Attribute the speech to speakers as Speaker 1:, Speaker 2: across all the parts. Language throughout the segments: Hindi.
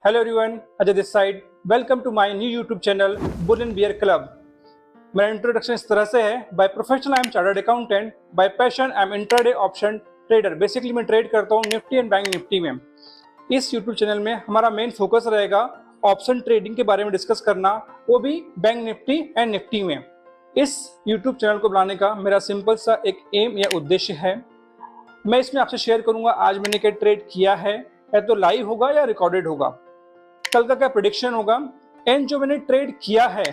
Speaker 1: Hello everyone, Ajay this side. Welcome to my new YouTube channel bull and bear club. मेरा इंट्रोडक्शन इस तरह से है। By profession I am chartered accountant, by passion I am intraday option trader. Basically मैं ट्रेड करता हूँ निफ्टी एंड बैंक निफ्टी में। इस यूट्यूब चैनल में हमारा मेन फोकस रहेगा ऑप्शन ट्रेडिंग के बारे में डिस्कस करना, वो भी बैंक निफ्टी एंड निफ्टी में। इस यूट्यूब चैनल को बनाने का मेरा सिंपल सा एक एम या उद्देश्य है। मैं इसमें आपसे शेयर करूंगा आज मैंने क्या ट्रेड किया है, या तो लाइव होगा या रिकॉर्डेड होगा, कल का क्या प्रेडिक्शन होगा, एंड जो मैंने ट्रेड किया है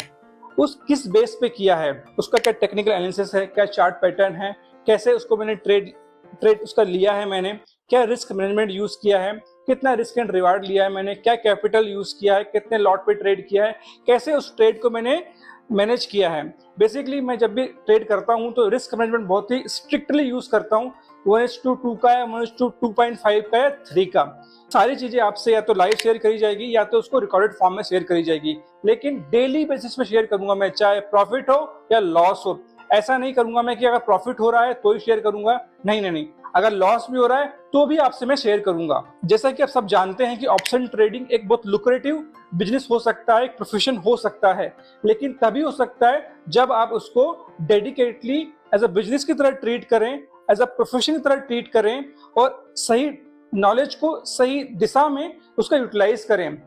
Speaker 1: उस किस बेस पे किया है, उसका क्या टेक्निकल एनालिसिस है, क्या चार्ट पैटर्न है, कैसे उसको मैंने ट्रेड उसका लिया है, मैंने क्या रिस्क मैनेजमेंट यूज किया है, कितना रिस्क एंड रिवार्ड लिया है मैंने, क्या कैपिटल यूज किया है, कितने लॉट पे ट्रेड किया है, कैसे उस ट्रेड को मैंने मैनेज किया है। बेसिकली मैं जब भी ट्रेड करता हूं तो रिस्क मैनेजमेंट बहुत ही स्ट्रिक्टली यूज करता हूं। 1:2 का या 1:2.5 का या 3 का। सारी चीजें आपसे या तो लाइव शेयर करी जाएगी या तो उसको रिकॉर्डेड फॉर्म में शेयर करी जाएगी, लेकिन डेली बेसिस पे शेयर करूंगा मैं, चाहे प्रॉफिट हो या लॉस हो। ऐसा नहीं करूंगा मैं कि अगर प्रॉफिट हो रहा है तो ही शेयर करूंगा, नहीं नहीं नहीं, अगर लॉस भी हो रहा है तो भी आपसे मैं शेयर करूंगा। जैसा कि आप सब जानते हैं कि ऑप्शन ट्रेडिंग एक बहुत लुक्रेटिव बिजनेस हो सकता है, एक प्रोफेशन हो सकता है, लेकिन तभी हो सकता है जब आप उसको डेडिकेटली एज अ बिजनेस की तरह ट्रीट करें, एज अ प्रोफेशन की तरह ट्रीट करें और सही नॉलेज को सही दिशा में उसका यूटिलाइज करें।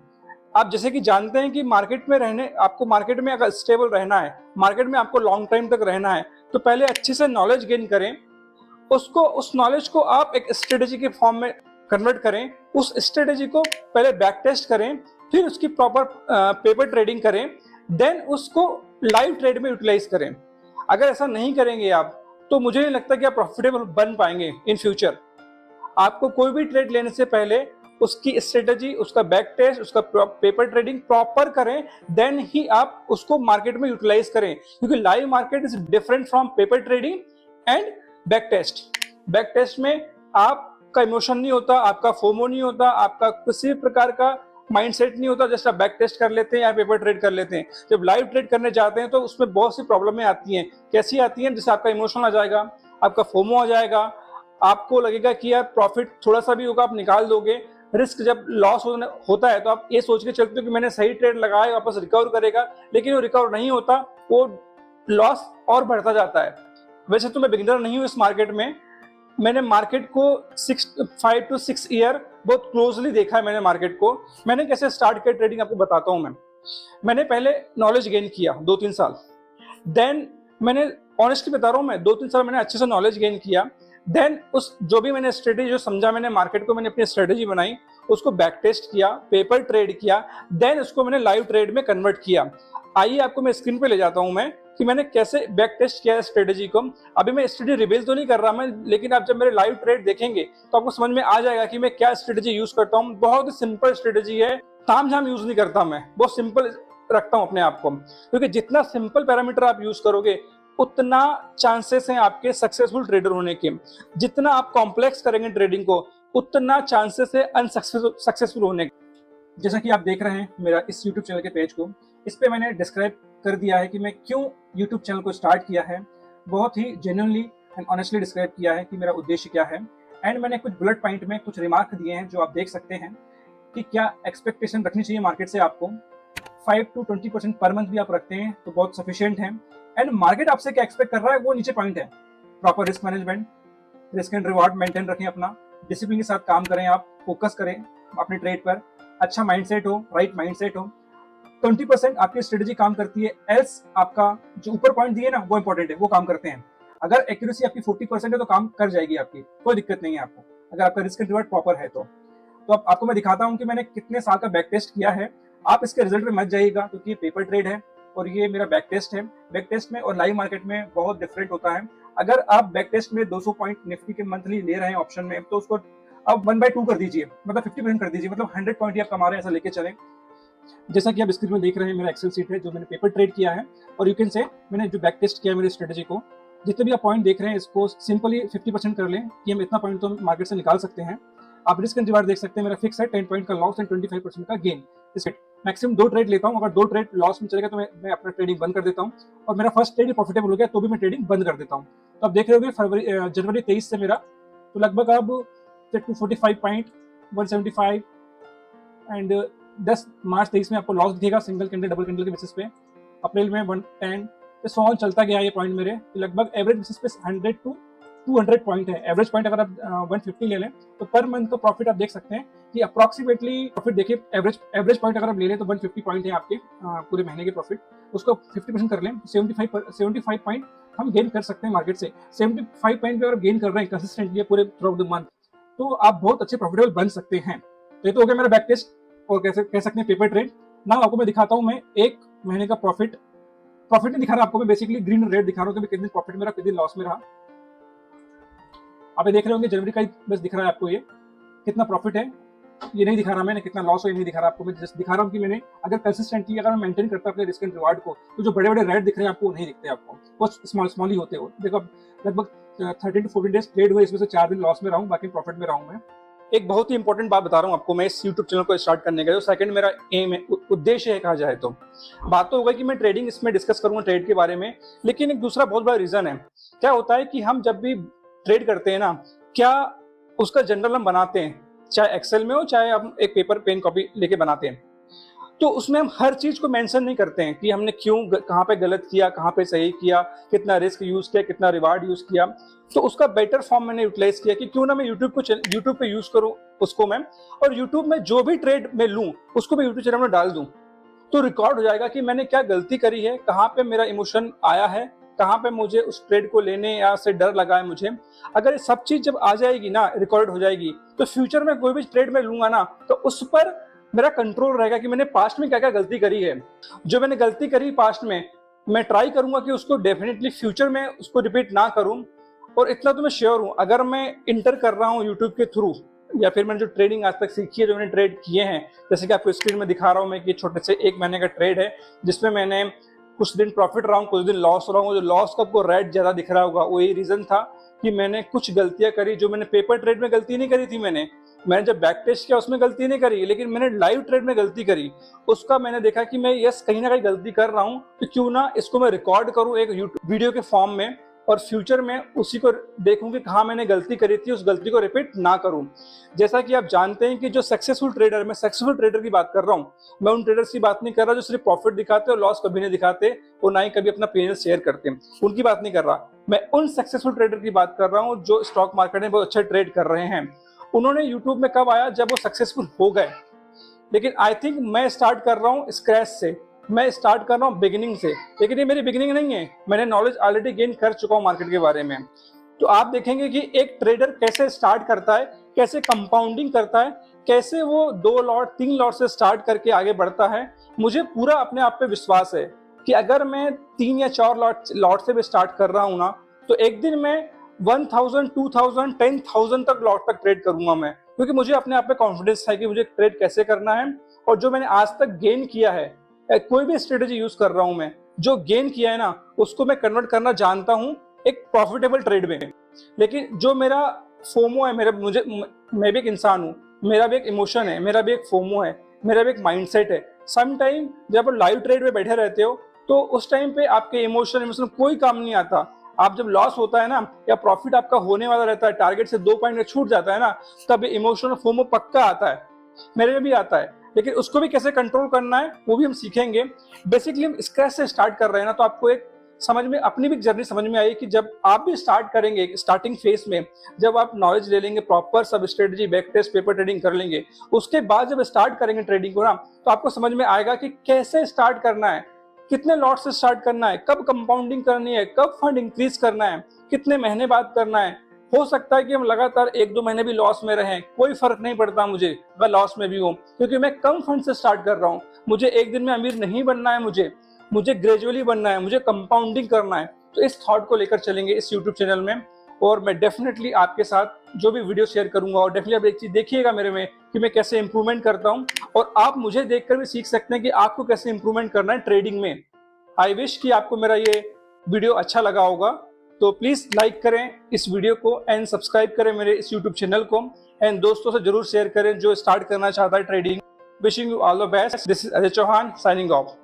Speaker 1: आप जैसे कि जानते हैं कि मार्केट में रहने, आपको मार्केट में अगर स्टेबल रहना है, मार्केट में आपको लॉन्ग टाइम तक रहना है, तो पहले अच्छे से नॉलेज गेन करें, उसको उस नॉलेज को आप एक स्ट्रेटेजी के फॉर्म में कन्वर्ट करें, उस स्ट्रेटेजी को पहले बैक टेस्ट करें, फिर उसकी प्रॉपर पेपर ट्रेडिंग करें, देन उसको लाइव ट्रेड में यूटिलाइज करें। अगर ऐसा नहीं करेंगे आप तो मुझे नहीं लगता कि आप प्रॉफिटेबल बन पाएंगे इन फ्यूचर। आपको कोई भी ट्रेड लेने से पहले उसकी स्ट्रेटेजी, उसका बैक टेस्ट, उसका पेपर ट्रेडिंग प्रॉपर करें, देन ही आप उसको मार्केट में यूटिलाइज करें, क्योंकि live market is different from paper trading and back test. Back test में आपका इमोशन नहीं होता, आपका फोमो नहीं होता, आपका किसी प्रकार का माइंडसेट नहीं होता, जैसे आप बैक टेस्ट कर लेते हैं या पेपर ट्रेड कर लेते हैं। जब लाइव ट्रेड करने जाते हैं तो उसमें बहुत सी प्रॉब्लमें आती हैं। कैसी आती हैं? जैसे आपका इमोशन आ जाएगा, आपका फोमो आ जाएगा, आपको लगेगा कि यार प्रॉफिट थोड़ा सा भी होगा आप निकाल दोगे। रिस्क जब लॉस होता है तो आप ये सोच के चलते हो कि मैंने सही ट्रेड लगाया, वापस रिकवर करेगा, लेकिन वो रिकवर नहीं होता, वो लॉस और बढ़ता जाता है। वैसे तो मैं बिगिनर नहीं हूँ इस मार्केट में, मैंने मार्केट को 5 to 6 ईयर बहुत क्लोजली देखा है। मैंने मार्केट को, मैंने कैसे स्टार्ट किया ट्रेडिंग आपको बताता हूँ। मैंने पहले नॉलेज गेन किया 2-3 साल, देन मैंने ऑनेस्टली बता रहा हूँ, मैं 2-3 साल मैंने अच्छे से नॉलेज गेन किया, देन उस जो भी मैंने स्ट्रेटेजी जो समझा मैंने मार्केट को, मैंने अपनी स्ट्रेटेजी बनाई, उसको बैक टेस्ट किया, पेपर ट्रेड किया, देन उसको मैंने लाइव ट्रेड में कन्वर्ट किया। आइए आपको मैं स्क्रीन पे ले जाता हूं मैं कि मैंने कैसे बैक टेस्ट किया है स्ट्रेटेजी को। अभी मैं स्ट्रेटेजी रिवील तो नहीं कर रहा मैं, लेकिन आप जब मेरे लाइव ट्रेड देखेंगे तो आपको समझ में आ जाएगा कि मैं क्या स्ट्रेटेजी यूज करता हूँ। बहुत ही सिंपल स्ट्रेटेजी है, ताम झाम यूज नहीं करता मैं, बहुत सिंपल रखता हूँ अपने आप को, क्योंकि जितना सिंपल पैरामीटर आप यूज करोगे उतना चांसेस हैं आपके सक्सेसफुल ट्रेडर होने के। जितना आप कॉम्प्लेक्स करेंगे ट्रेडिंग को उतना चांसेस है अनसक्सेसफुल होने के। जैसा कि आप देख रहे हैं मेरा इस यूट्यूब चैनल के पेज को, इस पे मैंने डिस्क्राइब कर दिया है कि मैं क्यों यूट्यूब चैनल को स्टार्ट किया है। बहुत ही जेन्युइनली एंड ऑनेस्टली डिस्क्राइब किया है कि मेरा उद्देश्य क्या है, एंड मैंने कुछ बुलेट पॉइंट में कुछ रिमार्क दिए हैं जो आप देख सकते हैं कि क्या एक्सपेक्टेशन रखनी चाहिए मार्केट से। आपको 5 to 20% पर मंथ भी आप रखते हैं तो बहुत सफिशिएंट है, एंड मार्केट आपसे क्या एक्सपेक्ट कर रहा है वो नीचे पॉइंट है। Proper risk management, risk and reward maintain रखें, अपना डिसिप्लिन के साथ काम करें, आप फोकस करें अपने ट्रेड पर, अच्छा माइंडसेट हो, राइट माइंडसेट हो। 20% आपकी स्ट्रेटेजी काम करती है, एल्स आपका जो ऊपर पॉइंट दिए ना वो इंपॉर्टेंट है, वो काम करते हैं। अगर एक्यूरेसी आपकी 40% है तो काम कर जाएगी आपकी, कोई दिक्कत नहीं है आपको, अगर आपका रिस्क एंड रिवार्ड प्रॉपर है तो। आपको मैं दिखाता हूँ कि मैंने कितने साल का बैक टेस्ट किया है। आप इसके रिजल्ट में मत जाइएगा, क्योंकि ये पेपर ट्रेड है और ये मेरा बैक टेस्ट है। बैक टेस्ट में और लाइव मार्केट में बहुत डिफरेंट होता है। अगर आप बैक टेस्ट में 200 पॉइंट निफ्टी के मंथली ले रहे हैं ऑप्शन में, तो उसको अब 1/2 कर दीजिए, मतलब 50% कर दीजिए, मतलब 100 पॉइंट ही आप कमा रहे हैं, ऐसा लेके चलें। जैसा कि आप स्क्रीन में देख रहे हैं मेरा एक्सेल सीट है जो मैंने पेपर ट्रेड किया है, और यू कैन से मैंने जो बैक टेस्ट किया है मेरी स्ट्रेटेजी को, जितने भी आप पॉइंट देख रहे हैं इसको सिंपली 50% कर लें कि हम इतना पॉइंट तो मार्केट से निकाल सकते हैं। आप रिस्क एंड रिवार्ड देख सकते हैं, मेरा फिक्स है 10 पॉइंट का लॉस एंड 25% का गेन। मैक्सिमम 2 ट्रेड लेता हूँ, अगर 2 ट्रेड लॉस में चलेगा तो मैं अपना ट्रेडिंग बंद कर देता हूँ, और मेरा फर्स्ट ट्रेड प्रॉफिटेबल हो गया तो भी मैं ट्रेडिंग बंद कर देता हूँ। तो आप देख रहे होंगे जनवरी 23 से मेरा तो लगभग अब 245 पॉइंट 175 एंड 10 मार्च 23 में आपको लॉस दिखेगा सिंगल कैंडल डबल कैंडल के बेसिस पे। अप्रैल में 110 तो 100 चलता गया ये पॉइंट मेरे, लगभग एवरेज बेसिस पे 100 टू 200 पॉइंट है। एवरेज पॉइंट अगर आप 150 ले लें तो पर मंथ का प्रॉफिट आप देख सकते हैं कि अप्रॉक्सीमेटली प्रॉफिट देखिए, एवरेज पॉइंट अगर आप ले लें तो 150 पॉइंट है आपके पूरे महीने के प्रॉफिट, उसको 50% कर लें 75 पॉइंट हम गेन कर सकते हैं मार्केट से। 75 पॉइंट पे अगर गेन कर रहे हैं कंसिस्टेंटली पूरे थ्रू द मंथ तो आप बहुत अच्छे प्रॉफिटेबल बन सकते हैं। तो ये तो हो गया मेरा बैक टेस्ट और कैसे कह सकते हैं पेपर ट्रेड। नाउ आपको मैं दिखाता हूँ, मैं एक महीने का प्रॉफिट नहीं दिखा रहा आपको, मैं बेसिकली ग्रीन रेड दिखा रहा हूँ कि कितने प्रॉफिट मेरा कितने लॉस में रहा। आप ये देख रहे होंगे जनवरी का ही बस दिख रहा है आपको, ये कितना प्रॉफिट है ये नहीं दिखा रहा मैंने, कितना लॉस हो ये नहीं दिखा रहा आपको, मैं जस्ट दिखा रहा हूँ कि मैंने अगर कंसिस्टेंटली अगर मैं मेंटेन करता अपने रिस्क एंड रिवार्ड को तो जो बड़े बड़े रेड दिख रहे हैं आपको वो नहीं दिखते, आपको वो स्मॉल ही होते हो। देखो लगभग 13 to 14 डेज ट्रेड हुए, इसमें से 4 दिन लॉस में रहा हूँ, बाकी प्रॉफिट में रहा हूँ मैं। एक बहुत ही इंपॉर्टेंट बात बता रहा हूँ आपको मैं इस यूट्यूब चैनल को स्टार्ट करने का जो सेकंड मेरा एम है, उद्देश्य है कहा जाए तो। बात तो होगा कि मैं ट्रेडिंग इसमें डिस्कस करूंगा ट्रेड के बारे में, लेकिन एक दूसरा बहुत बड़ा रीजन है। क्या होता है कि हम जब भी ट्रेड करते हैं ना, क्या उसका जनरल हम बनाते हैं, चाहे एक्सेल में हो चाहे हम एक पेपर पेन कॉपी लेके बनाते हैं, तो उसमें हम हर चीज को मेंशन नहीं करते हैं कि हमने क्यों कहाँ पे गलत किया, कहाँ पे सही किया, कितना रिस्क यूज किया, कितना रिवार्ड यूज किया। तो उसका बेटर फॉर्म मैंने यूटिलाइज किया कि क्यों ना मैं यूट्यूब पे यूज करूं उसको मैं, और यूट्यूब में जो भी ट्रेड में लूं उसको मैं यूट्यूब चैनल में डाल दूं, तो रिकॉर्ड हो जाएगा कि मैंने क्या गलती करी है, कहाँ पे मेरा इमोशन आया है, कहाँ पे मुझे उस ट्रेड को लेने या से डर लगा है मुझे। अगर ये सब चीज जब आ जाएगी ना, रिकॉर्ड हो जाएगी, तो फ्यूचर में कोई भी ट्रेड में लूंगा ना तो उस पर मेरा कंट्रोल रहेगा कि मैंने पास्ट में क्या क्या गलती करी है। जो मैंने गलती करी पास्ट में, मैं ट्राई करूंगा कि उसको डेफिनेटली फ्यूचर में उसको रिपीट ना करूं। और इतना तो मैं श्योर हूं, अगर मैं इंटर कर रहा हूं यूट्यूब के थ्रू, या फिर मैंने जो ट्रेडिंग आज तक सीखी है, जो मैंने ट्रेड किए हैं, जैसे कि आपको स्क्रीन में दिखा रहा हूं मैं कि छोटे से 1 महीने का ट्रेड है जिसमें मैंने कुछ दिन प्रॉफिट रहा हूँ, कुछ दिन लॉस रहा हूँ। जो लॉस का आपको रेड ज्यादा दिख रहा होगा वो यही रीजन था कि मैंने कुछ गलतियां करी जो मैंने पेपर ट्रेड में गलती नहीं करी थी। मैंने जब बैक टेस्ट किया उसमें गलती नहीं करी, लेकिन मैंने लाइव ट्रेड में गलती करी। उसका मैंने देखा कि मैं यस कहीं ना कहीं गलती कर रहा हूँ, तो क्यों ना इसको मैं रिकॉर्ड करूँ एक यूट्यूब वीडियो के फॉर्म में, और फ्यूचर में उसी को देखूं कि कहाँ मैंने गलती करी थी, उस गलती को रिपीट ना करूं। जैसा कि आप जानते हैं कि जो सक्सेसफुल ट्रेडर, मैं सक्सेसफुल ट्रेडर की बात कर रहा हूं, मैं उन ट्रेडर्स की बात नहीं कर रहा जो सिर्फ प्रॉफिट दिखाते और लॉस कभी नहीं दिखाते और ना ही कभी अपना पेन शेयर करते हैं, उनकी बात नहीं कर रहा। मैं उन सक्सेसफुल ट्रेडर की बात कर रहा हूँ जो स्टॉक मार्केट में बहुत अच्छा ट्रेड कर रहे हैं। उन्होंने यूट्यूब में कब आया, जब वो सक्सेसफुल हो गए। लेकिन आई थिंक मैं स्टार्ट कर रहा हूँ स्क्रैच से, मैं स्टार्ट कर रहा हूँ बिगिनिंग से, लेकिन ये मेरी बिगिनिंग नहीं है, मैंने नॉलेज ऑलरेडी गेन कर चुका हूँ मार्केट के बारे में। तो आप देखेंगे कि एक ट्रेडर कैसे स्टार्ट करता है, कैसे कंपाउंडिंग करता है, कैसे वो 2 लॉट 3 लॉट से स्टार्ट करके आगे बढ़ता है। मुझे पूरा अपने आप पे विश्वास है कि अगर मैं 3 या 4 लॉट से भी स्टार्ट कर रहा हूँ ना, तो एक दिन मैं 1000, 2000, 10,000 तक लॉट तक ट्रेड करूंगा मैं, क्योंकि मुझे अपने आप पे कॉन्फिडेंस है कि मुझे ट्रेड कैसे करना है। और जो मैंने आज तक गेन किया है, कोई भी स्ट्रेटेजी यूज कर रहा हूं मैं, जो गेन किया है ना उसको मैं कन्वर्ट करना जानता हूं एक प्रॉफिटेबल ट्रेड में। लेकिन जो मेरा फोमो है, मैं भी एक इंसान हूं, मेरा भी एक इमोशन है, मेरा भी एक फोमो है, मेरा भी एक माइंडसेट है। सम टाइम जब आप लाइव ट्रेड में बैठे रहते हो तो उस टाइम पे आपके इमोशन कोई काम नहीं आता। आप जब लॉस होता है ना, या प्रॉफिट आपका होने वाला रहता है, टारगेट से 2 पॉइंट छूट जाता है ना, तब इमोशनल फोमो पक्का आता है, मेरे में भी आता है। लेकिन उसको भी कैसे कंट्रोल करना है वो भी हम सीखेंगे। बेसिकली हम स्क्रैच से स्टार्ट कर रहे हैं ना, तो आपको एक समझ में, अपनी भी जर्नी समझ में आई कि जब आप भी स्टार्ट करेंगे स्टार्टिंग फेज में, जब आप नॉलेज ले लेंगे, प्रॉपर सब strategy, back test, paper trading कर लेंगे, उसके बाद जब स्टार्ट करेंगे ट्रेडिंग को ना, तो आपको समझ में आएगा कि कैसे स्टार्ट करना है, कितने लॉट से स्टार्ट करना है, कब कंपाउंडिंग करनी है, कब फंड इंक्रीज करना है, कितने महीने बाद करना है। हो सकता है कि हम लगातार 1-2 महीने भी लॉस में रहें, कोई फर्क नहीं पड़ता मुझे, मैं लॉस में भी हूँ, क्योंकि मैं कम फंड से स्टार्ट कर रहा हूँ। मुझे एक दिन में अमीर नहीं बनना है, मुझे ग्रेजुअली बनना है, मुझे कंपाउंडिंग करना है। तो इस थॉट को लेकर चलेंगे इस यूट्यूब चैनल में, और मैं डेफिनेटली आपके साथ जो भी वीडियो शेयर करूंगा, और डेफिनेटली आप एक चीज देखिएगा मेरे में कि मैं कैसे इंप्रूवमेंट करता हूँ, और आप मुझे देखकर भी सीख सकते हैं कि आपको कैसे इंप्रूवमेंट करना है ट्रेडिंग में। आई विश कि आपको मेरा ये वीडियो अच्छा लगा होगा, तो प्लीज लाइक करें इस वीडियो को एंड सब्सक्राइब करें मेरे इस यूट्यूब चैनल को, एंड दोस्तों से जरूर शेयर करें जो स्टार्ट करना चाहता है trading. Wishing you all the best. This is Ajay Chauhan signing of.